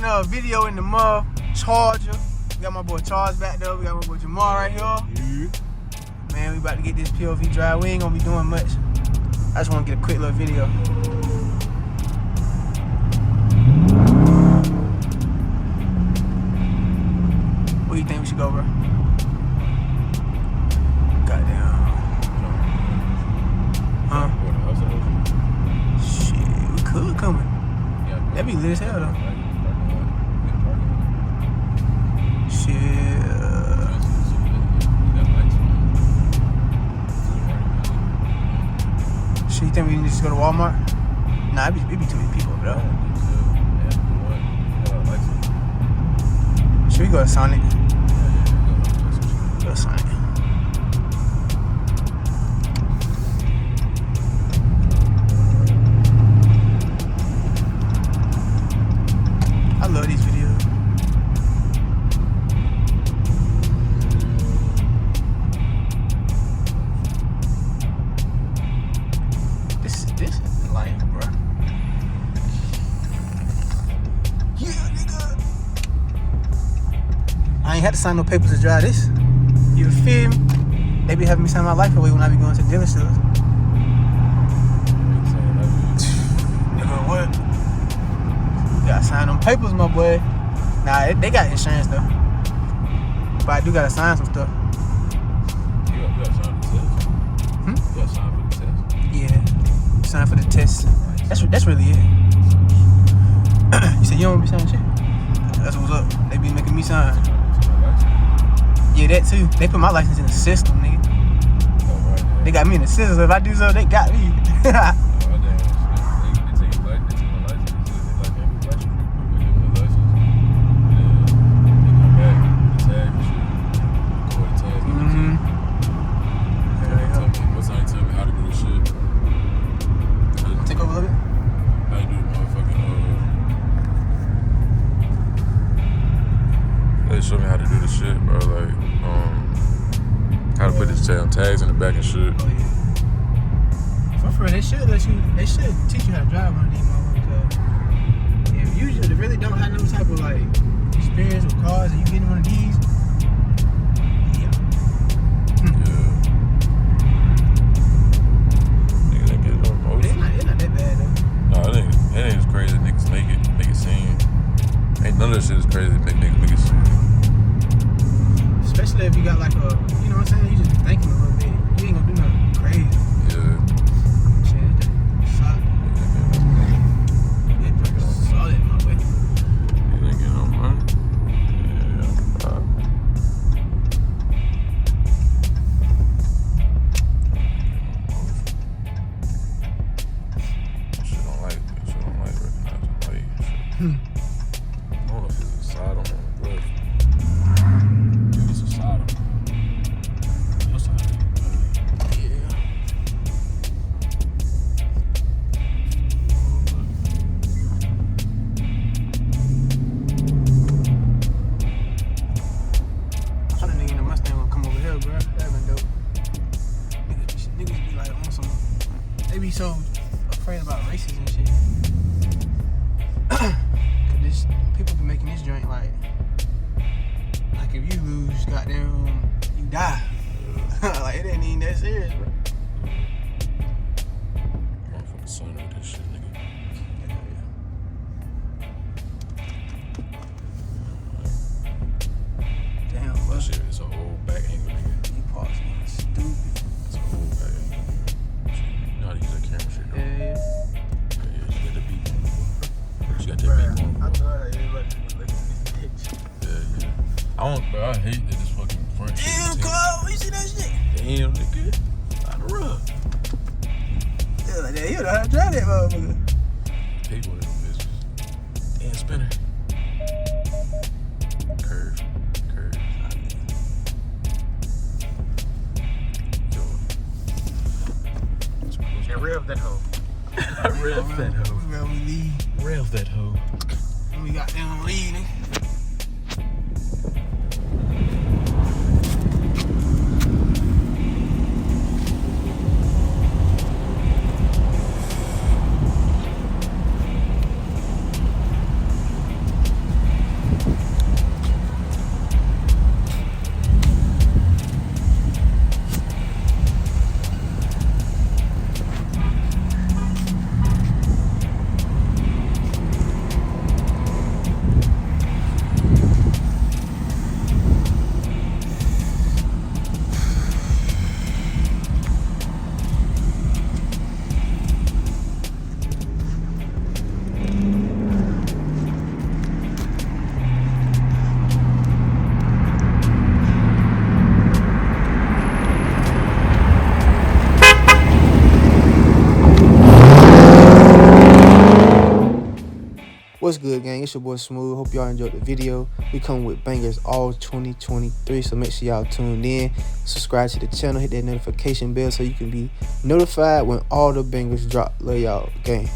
shooting a video in the mall. Charger. We got my boy Charles back there. We got my boy Jamal right here. Yeah. Man, we about to get this POV drive. We ain't gonna be doing much. I just wanna get a quick little video. Where you think we should go, bro? Goddamn. Huh? Shit, we could come in. That'd be lit as hell though. Shit. Shit, you think we need to just go to Walmart? Nah, it be too many people over there. Should we go to Sonic? Go to Sonic. I love these videos. This is life, bro. Yeah, nigga. I ain't had to sign no papers to drive this. You feel me? They be having me sign my life away when I be going to the dealerships. Nigga, what? You gotta sign them papers, my boy. Nah, they got insurance though. But I do gotta sign some stuff. You gotta sign for the test. You gotta sign for the test. Yeah, sign for the test. That's really it. You said you don't be signing shit? That's what's up. They be making me sign. Yeah, that too. They put my license in the system, nigga. They got me in the system. If I do so, they got me. Show me how to do the shit, bro. Like, how to put this tags in the back and shit. Oh yeah. For real, they should teach you how to drive one of these motherfuckers. If you just really don't have no type of like experience with cars and you get in one of these, yeah. Niggas ain't getting no motion. It's not that bad though. No, it ain't as crazy as niggas make it seem. Ain't none of that shit as crazy as niggas make it seem. Especially if you got like a, you know what I'm saying? You just be thinking a little bit. You ain't gonna do nothing crazy. Yeah. Shit, it's just solid. It's just solid, my way. You ain't getting no money. Yeah. Shit don't like recognizing light. I don't know if it's a side on the left. It's a side on your side. Yeah. I thought a nigga in the Mustang would come over here, bro. That been dope. Niggas be like on some. They be so afraid about races and shit. Cause people be making this joint like if you lose, goddamn, you die. Like it ain't even that serious, bro. Motherfucking son with this shit, nigga. Damn, bro. That shit is a whole back angle, nigga. You parts stupid. It's a whole back angle. You know how to use that camera shit, though. Yeah. She got the beat on. She got that Bruh, beat on. I love how everybody be looking at this bitch. Yeah. I hate that this fucking front shit. Damn, Carl, you see that shit? Damn, nigga. Out of rough. Yeah, like that. You know how to drive that motherfucker. People in them bitches. And spinner. Curve. Yo. And rev that hoe. Rev that hoe. Rev we leave. Rev that hoe. We got them leading. what's good, gang? It's your boy Smooth. Hope y'all enjoyed the video. We come with bangers all 2023, so make sure y'all tuned in. Subscribe to the channel, hit that notification bell so you can be notified when all the bangers drop. Love y'all, gang.